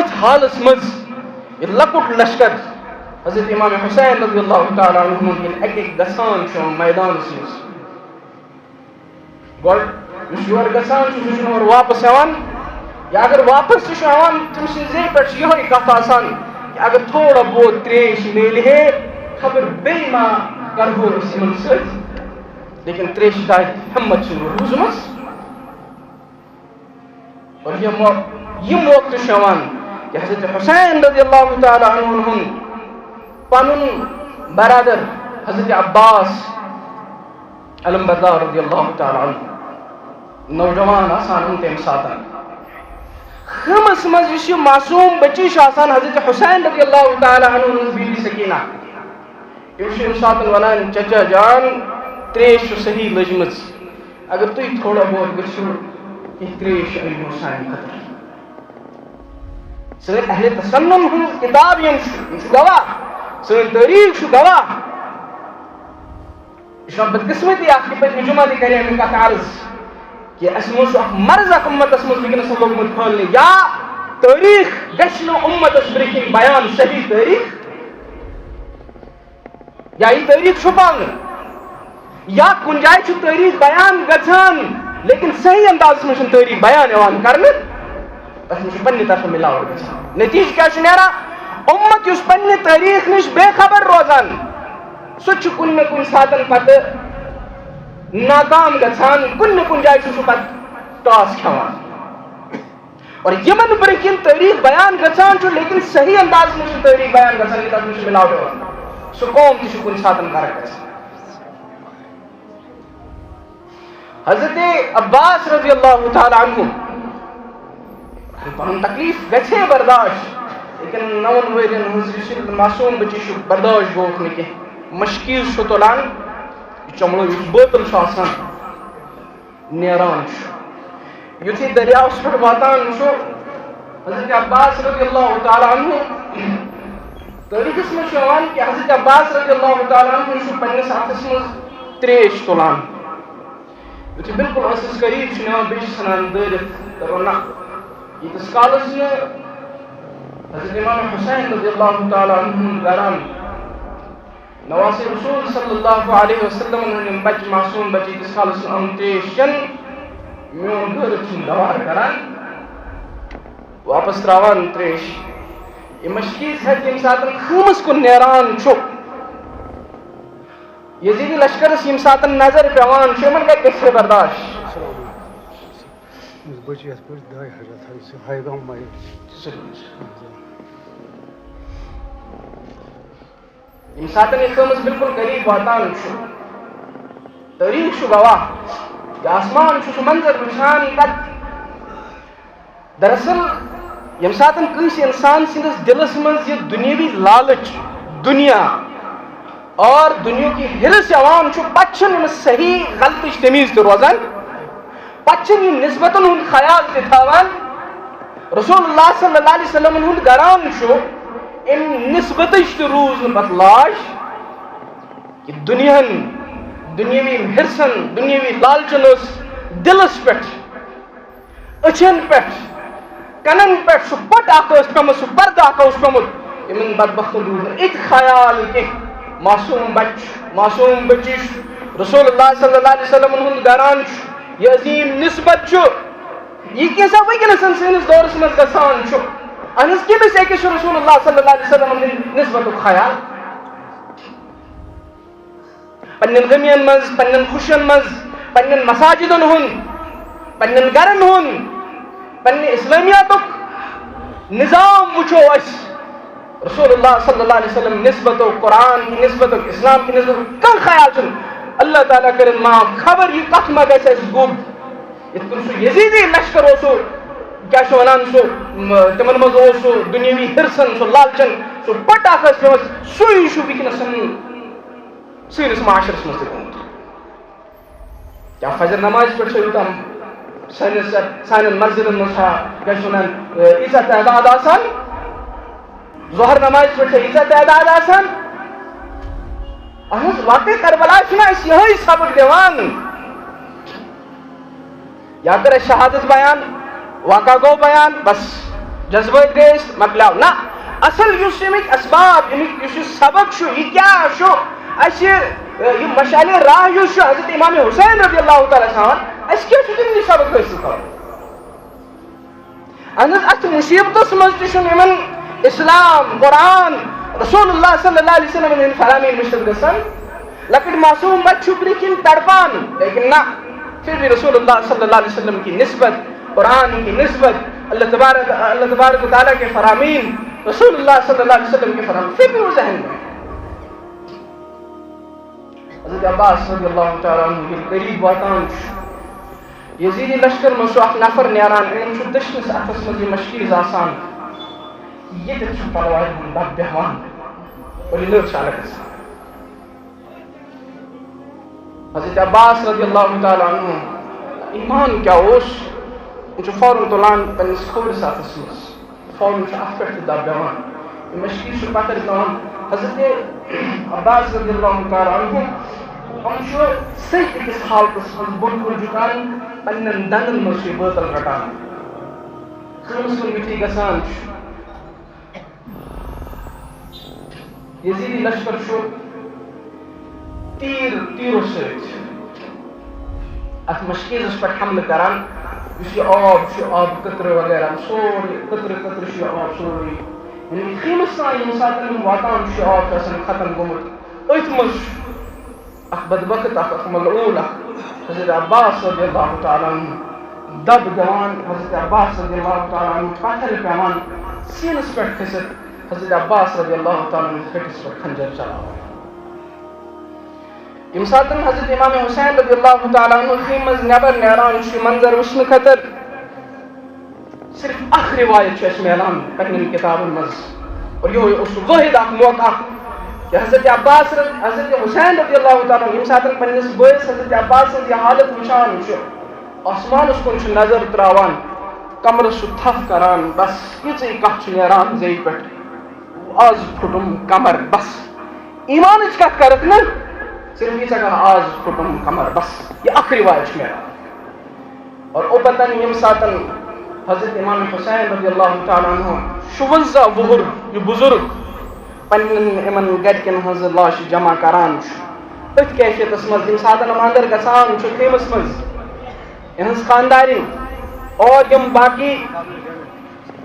یتھ حالس مز یہ لکٹ لشکر حضرت امام حسین رضی اللہ تعالیٰ عنہ اک گژھان میدانس مز گوڑ یور گژھان سہ اور واپس یوان یا اگر واپس تہ یوان تم سن زی پہ یہ کت آسان کہ اگر تھوڑا بہت تریش میلہِ ہے خبر بیٚیہِ ما کرہو أسۍ یِمن سۭتۍ لیکن تریش دادِ ہمت چھنہٕ روٗزمٕژ اور یہ موقع تہ چھُ یوان کہ حضرت حسین رضی اللہ تعالیٰ عنہ ہُنٛد پنُن برادر حضرت عباس علمبردار رضی اللہ تعالیٰ عنہ نوجوان آسان تمہِ ساتہٕ خمس مز اس معصوم بچی آسان حضرت حسین رضی اللہ تعالیٰ عنہ بیوی سکینہ یہ ساتن ونان چچا جان تریش صحیح لجمت اگر تھی تھوڑا بہت گھو یہ تریش انو سان خطر سن اہل تسنن ہن کتاب یم گواہ سن تاریخ گواہ یہ بدقسمتی آپ کی پتہ جمعہ دی کرے ہمیں کت عرض کہ اس مجھ مرض اک امتس مجھ وکنس لوگمت پھلنے یا تاریخ گھن امتس برکن بیان صحیح تاریخ یا یہ تاریخ چھپان یا کن جائے تاریخ بیان گھان لیکن صحیح انداز میں تاریخ بیان یوان کرنے تس مجھ پنہ طرف ملاوٹ گھان نتیجہ کیا نیرا امت اس پنہ تاریخ نش بے خبر روزان سہ کن کن ساتن پتہ ناکام گھان کن جائے پتہ ٹاس کھوان اور یمن برکن تاریخ بیان گھان لیکن صحیح انداز میں تاریخ بیان گھان تک میں ملاوٹ سہ قوم تہ کن ساتن غرق گھان حضرت عباس رضی اللہ تعالیٰ عنہ پن تکلیف گھے برداشت لیکن 9 ورین ہز معصوم بچی برداشت گوکھ نہ کی مشکیز تلان چمڑو یہ بوتل نیران یتھی دریاوس پہ واتان حضرت عباس رضی اللہ تعالیٰ عنہ تاریخس مجھ کہ حضرت عباس رضی اللہ تعالیٰ عنہ پنس ہاتھس مز تریش تلان یتھی بالکل ٲسس قریب نوان بیٚیہِ ژھٕنان دٲرِتھ دپان نہ ییٖتِس کالس نہٕ حضرت امام حسین رضی اللہ تعالیٰ عنہ گران نواز رسول صلی اللہ علیہ وسلم ہند بچ معصوم بچی تس کالس تریش چن میون گھر گوار کران واپس تراوان تریش یہ مشکیز ہے یم سات خمس کن نیران یزیدی لشکرس یم سات نظر پیوان من گئی کیسے برداشت یم ساتن یہ خمس بالکل قریب واتان تاریخ گواہ کہ آسمان سہ منظر وچان پتہ دراصل یم ساتن کس انسان سندس دلس مز یہ دنیاوی لالچ دنیا اور دنیا کی ہرس عوام پتہ صحیح غلطچ تمیز تہ روزان پتہ یہ نسبتن ہند خیال تہ تھاوان رسول اللہ صلی اللہ علیہ وسلم ہند گران ام نسبتچ تہ روز پتہ لاش کہ دنیاوی ہرسن دنیاوی لالچن دلس پہ اچھن پہ کنن پہ سہ پٹ اخ پیمت سہ پردہ اخ پیمت ان بدبختن روز ات خیال کہ معصوم بچی رسول اللہ صلی اللہ علیہ وسلم ہند گران یہ عظیم نسبت یہ کیسا ونکس سنس دورس مز گھان اہس کمس اکس رسول اللہ صلی اللہ علیہ وسلم نسبت خیال پنن غمین مز پنن خوشین مز پنن مساجدن ہند پنن گرن ہند پنن اسلامیات نظام وچو اس رسول اللہ صلی اللہ علیہ وسلم نسبت قرآن کی نسبت اسلام کی نسبت کم خیال چن اللہ تعالیٰ کرن معاف خبر یہ کت ما گھس گوب اتن سہ یزیدی لشکر کیا ونان تمن مز دنیاوی ہرسن سہ لالچن سہ پٹ اخ سہ ونکس سنس معاشرس مز تمت کیا فجر نماز پہ یوتام سان مسجدن مز کیا ونان ایسا تعداد آسان ظہر نماز پہ ایسا تعداد آسان اہس واقع کربلا یہ سبق دیوان یا کر شہادت بیان واقع گو بیان بس جذبات گٔے مۄکلیو نہ اصل یُس امیُک اسباب امیُک یُس یہِ سبق چھُ یہِ کیٛاہ چھُ اَسہِ یہِ مشعلِ راہ یُس چھُ حضرت امام حسین رضی اللہ تعالیٰ ہاوان اَسہِ کیٛاہ چھُ تِمنٕے سبق حٲصِل کرُن اہن حظ اَتھ مُصیبتس منٛز تہِ چھُنہٕ یِمن اسلام قرآن رسول اللہ صلی اللہ علیہ وسلم ہٕنٛدۍ فرامین مٔشِد گژھان لۄکٕٹۍ معصوٗم بچہِ چھُ برٛونٛہہ کِنۍ تڑپان لیکن نہ پھر بھی رسول اللہ صلی اللہ علیہ وسلم کی نسبت قرآن کی نسبت اللہ تبارک تعالیٰ کے فرامین رسول اللہ صلی اللہ علیہ وسلم کے فرامین پھر بھی وہ ذہن میں حضرت عباس رضی اللہ تعالیٰ عنہ ییٚلہِ قریٖب واتان چھُ یزیٖدی لشکر منٛز چھُ اکھ نفر نیران أمۍ چھُ دٔچھنِس اَتھس منٛز یہِ مشکیٖز آسان ییٚتٮ۪تھ چھُ تلوارِ ہُنٛد دب بیٚہوان اور یہِ نٔر چھِ الگ گژھان حضرت عباس رضی اللہ تعالیٰ عنہ ایمان کیا اوس یہِ چھُ فوراً تُلان پنٛنِس کھوورِس اَتھس منٛز فوراً چھُ اَتھ پٮ۪ٹھ تہِ دب بیٚہوان یہِ مشکیٖز چھُ پتھر پیٚوان حضرت عباس رضی اللہ تعالیٰ عنہ یِم چھُ صحیح أکِس حالتس منٛز بۄن کُن جُکان پننٮ۪ن دندن منٛز چھُ یہِ بٲتل رٹان خٲنس کُن یُتھُے گژھان چھُ یزیٖدی لشکر چھُ تیٖرو سۭتۍ اتھ مشکیٖزس پٮ۪ٹھ حملہٕ کران یُس یہِ آب چھُ آبہٕ قطرٕ وغیرہ سورُے قطرٕ قطرٕ چھُ یہِ آب سورُے یعنی خیمس تام ییٚمہِ ساتہٕ یِم واتان چھُ یہِ آب چھُ آسان ختم گوٚمُت أتھۍ منٛز چھُ اکھ بدبخت اکھ ملعوٗن اکھ حضرت عباس رضی اللہ تعالیٰ عنہ دب دِوان حضرت عباس رضی اللہ تعالیٰ عنہ پتھر پیٚوان سیٖنس پٮ۪ٹھ کھٔسِتھ حضرت عباس رضی اللہ تعالیٰ عنہ ہٹِس پٮ۪ٹھ کھنجر چلاوان ییٚمہِ ساتہٕ حضرت امام حسین رضی اللہ تعالیٰ عنہ خیمہِ منٛز نٮ۪بر نیران چھُ یہِ منظر وٕچھنہٕ خٲطرٕ صرف اکھ رِوایت چھُ اَسہِ میلان پننٮ۪ن کِتابن منٛز اور یِہوے اوس سُہ وٲحد اکھ موقع کہ حضرت حسین رضی اللہ تعالیٰ ییٚمہِ ساتہٕ پننِس بٲیِس حضرت عباس سٕنٛز یہِ حالت وٕچھان چھُ آسمانس کُن چھُ نظر تراوان کمرس چھُ تھپھ کران بس یِژٕے کتھ چھِ نیران زیٚیہِ پٮ۪ٹھ آز پھُٹُم کمر بس ایمانٕچ کتھ کرکھ نہٕ صرف ییٖژاہ کانٛہہ آز پھُٹُم کمر بس یہِ اکھ رِوایت چھُ میلان اور اوپتن ییٚمہِ ساتہٕ حضرت امام حسین رضی اللہ تعالیٰ عنہ 56 وُہُر یہِ بُزرگ پننٮ۪ن یِمن گرِکٮ۪ن ہٕنٛز لاشہِ جمع کران چھُ أتھۍ کیفیتس منٛز ییٚمہِ ساتہٕ یِم انٛدر گژھان چھُ خیمس منٛز یِہٕنٛز خانٛدارِنۍ اور یِم باقی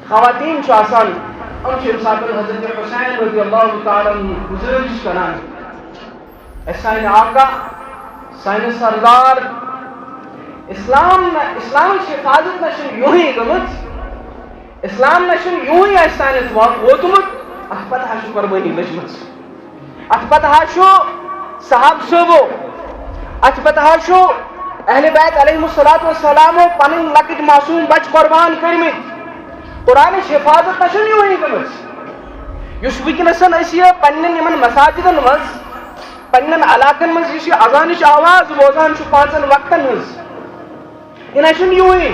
خواتیٖن چھِ آسان یِم چھِ ییٚمہِ ساتہٕ حضرت حسین رضی اللہ تعالیٰ عنہ گُزٲرِش کران اَسہِ سانہِ آقا سانہِ سردار اسلامٕچ حفاظت نہ چھُنہٕ یوٗہٕے گٔمٕژ اسلام نہ چھُنہٕ یوٗہٕے اَسہِ سانٮ۪تھ ووتمُت اتھ پتہٕ حظ چھُ قۄربٲنی لٔجمٕژ اتھ پتہٕ حظ چھُ صحابہٕ صٲبو اتھ پتہٕ حظ چھُ اہلِ بیت علیہم الصلاۃ والسلامو پنٕنۍ لۄکٕٹۍ معصوٗم بچہِ قۄربان کٔرمٕتۍ قرآنٕچ حفاظت نہ چھُنہٕ یوٗہٕے گٔمٕژ یُس وٕنکیٚنس أسۍ یہِ پننٮ۪ن یِمن مساجدن منٛز پننٮ۪ن علاقن منٛز یُس یہِ اذانٕچ آواز بوزان چھُ 5 وقتن ہٕنٛز یہِ نہ چھُنہٕ یوٗہٕے